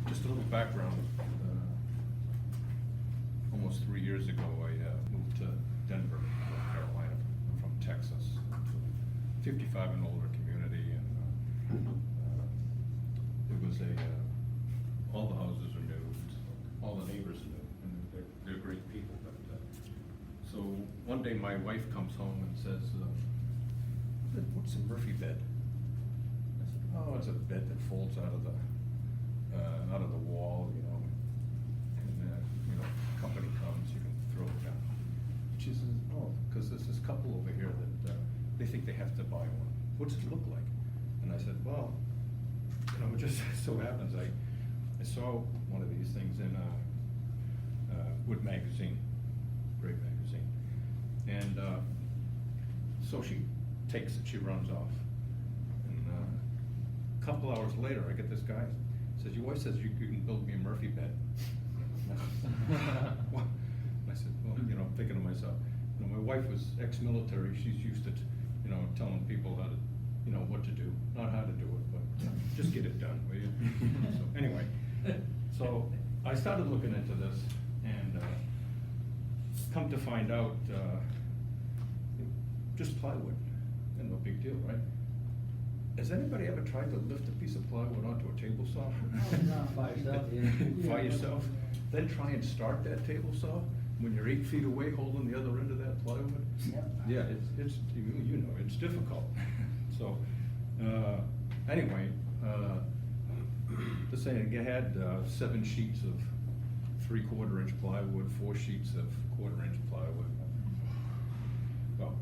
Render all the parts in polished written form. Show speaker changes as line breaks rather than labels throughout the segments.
Just a little background. Almost 3 years ago, I moved to Denver, North Carolina, from Texas. 55 and older community, and it was all the houses are new, all the neighbors are new, and they're great people. But so one day my wife comes home and says, "What's a Murphy bed?" I said, "Oh, it's a bed that folds out of the wall, you know, and company comes, you can throw it down." She says, "Oh, because there's this couple over here that they think they have to buy one. What's it look like?" And I said, "Well, it just so happens I saw one of these things in Wood magazine, great magazine, and so she takes it, she runs off, and a couple hours later, I get this guy says, "Your wife says you can build me a Murphy bed." What? And I said, "Well, I'm thinking to myself, my wife was ex-military. She's used to, telling people how to, what to do, not how to do it, but just get it done, will you?" So anyway, so I started looking into this, and come to find out, just plywood, and no big deal, right? Has anybody ever tried to lift a piece of plywood onto a table saw?
By yourself, yeah.
By yourself? Then try and start that table saw when you're 8 feet away holding the other end of that plywood?
Yep.
Yeah, it's it's difficult. So, anyway, this thing had 7 sheets of 3/4 inch plywood, 4 sheets of 1/4 inch plywood. Well,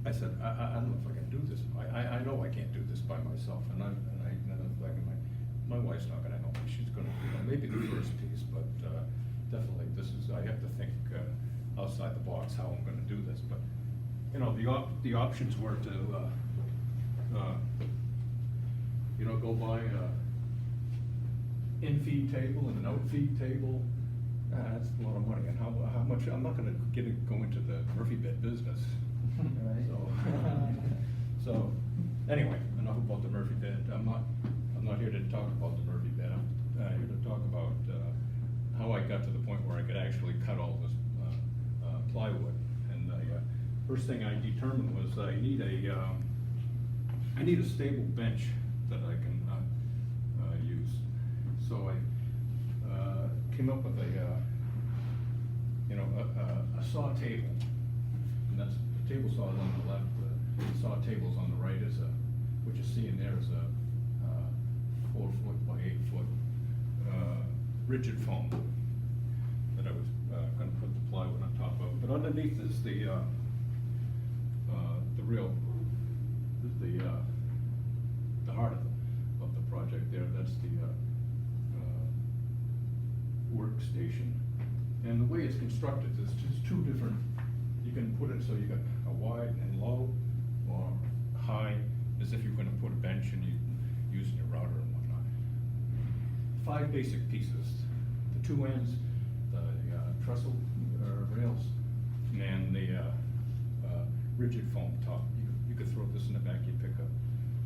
I said, I don't know if I can do this. I know I can't do this by myself, and my wife's not gonna help me. She's gonna, maybe the first piece, but definitely I have to think outside the box how I'm gonna do this. But the options were to go buy a in-feed table and an out-feed table. That's a lot of money, and how much? I'm not gonna go into the Murphy bed business.
Right.
So anyway, enough about the Murphy bed. I'm not here to talk about the Murphy bed. I'm here to talk about how I got to the point where I could actually cut all this plywood. And the first thing I determined was I need a stable bench that I can use. So I came up with a saw table, and that's the table saw is on the left. The saw table's on the right. What you see in there is a 4 foot by 8 foot rigid foam that I was going to put the plywood on top of. But underneath is the heart of the project there. That's the workstation. And the way it's constructed is just 2 different. You can put it so you got a wide and low, or high, as if you're going to put a bench and you're using your router and whatnot. 5 basic pieces: the 2 ends, the trestle rails, and the rigid foam top. You could throw this in the back of your pickup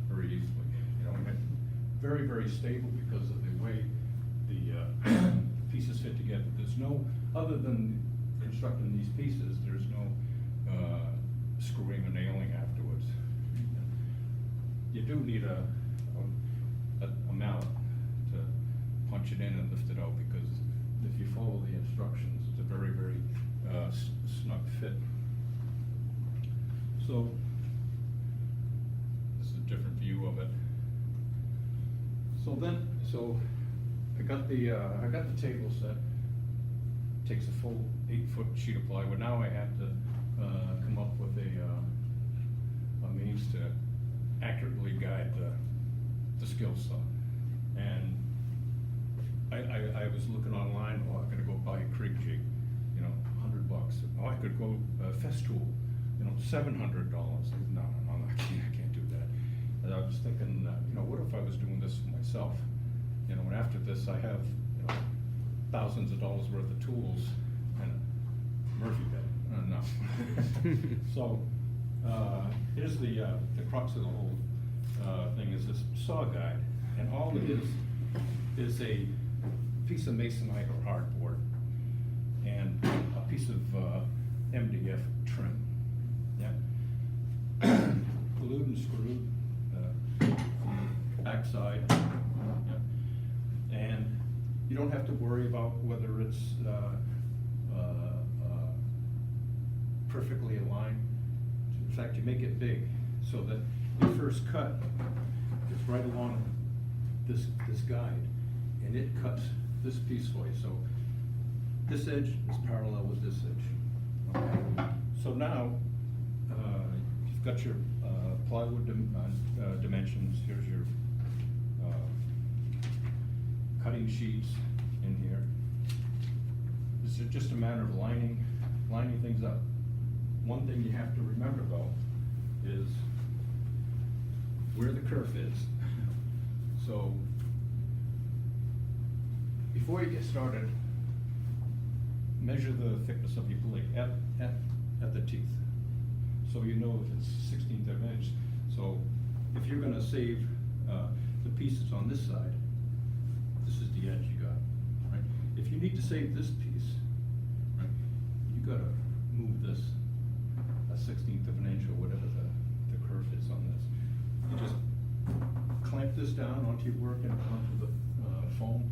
very easily. And very, very stable because of the way the pieces fit together. There's no, other than constructing these pieces, there's no screwing or nailing afterwards. You do need a mallet to punch it in and lift it out, because if you follow the instructions, it's a very, very snug fit. So this is a different view of it. So I got the table set. Takes a full 8-foot sheet of plywood. Now I have to come up with a means to accurately guide the skill saw. And I was looking online. Oh, I'm gonna go buy a Creek jig, $100. Oh, I could go Festool, $700. No, I can't do that. And I was thinking, what if I was doing this for myself? And after this, I have thousands of dollars worth of tools and a Murphy bed. No. So here's the crux of the whole thing is this saw guide, and all it is is a piece of masonite or hardboard and a piece of MDF trim, yeah? Glued and screwed, the backside, yeah? And you don't have to worry about whether it's perfectly aligned. In fact, you make it big so that your first cut is right along this guide, and it cuts this piece for you. So this edge is parallel with this edge. Okay? So now you've got your plywood dimensions. Here's your cutting sheets in here. This is just a matter of lining things up. One thing you have to remember though is where the kerf is. So before you get started, measure the thickness of your blade at the teeth, so you know if it's 1/16 of an inch. So if you're gonna save the pieces on this side, this is the edge you got, right? If you need to save this piece, right, you gotta move this a 1/16 of an inch or whatever the curve is on this. You just clamp this down onto your work and onto the foam.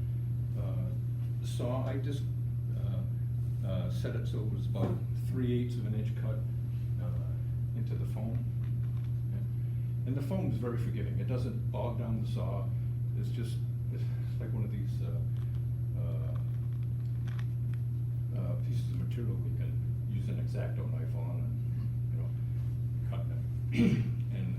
The saw, I just set it so it was about 3/8 of an inch cut into the foam. Yeah. And the foam is very forgiving. It doesn't bog down the saw. It's like one of these pieces of material we can use an X-Acto knife on and, you know, cut them. And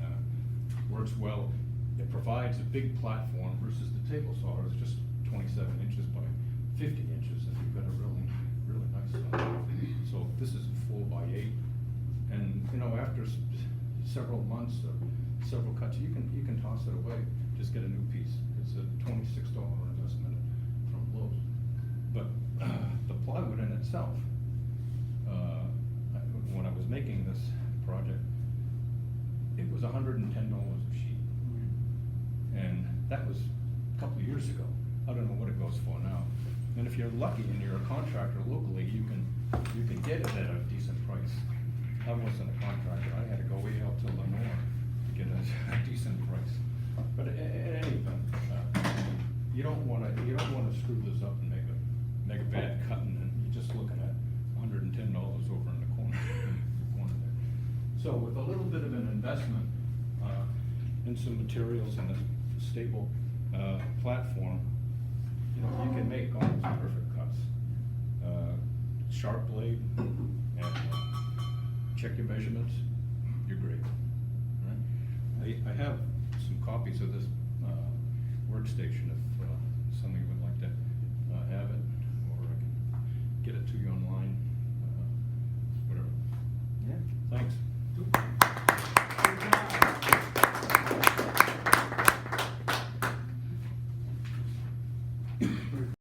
works well. It provides a big platform versus the table saw is just 27 inches by 50 inches if you've got a really nice saw. So this is 4x8, and you know, after several months or several cuts, you can toss it away. Just get a new piece. It's a $26 investment from Lowe's. But the plywood in itself, when I was making this project, it was $110 a sheet, and that was a couple of years ago. I don't know what it goes for now. And if you're lucky and you're a contractor locally, you can get it at a decent price. I wasn't a contractor. I had to go way out to Lenore to get a decent price. But at any event, you don't want to screw this up and make a bad cut, and then you're just looking at $110 over in the corner. There. So with a little bit of an investment in some materials and a stable platform, you know, you can make almost perfect cuts. Sharp blade, and check your measurements, you're great. Right? I have some copies of this workstation if some of you would like to have it, or I can get it to you online, whatever.
Yeah.
Thanks.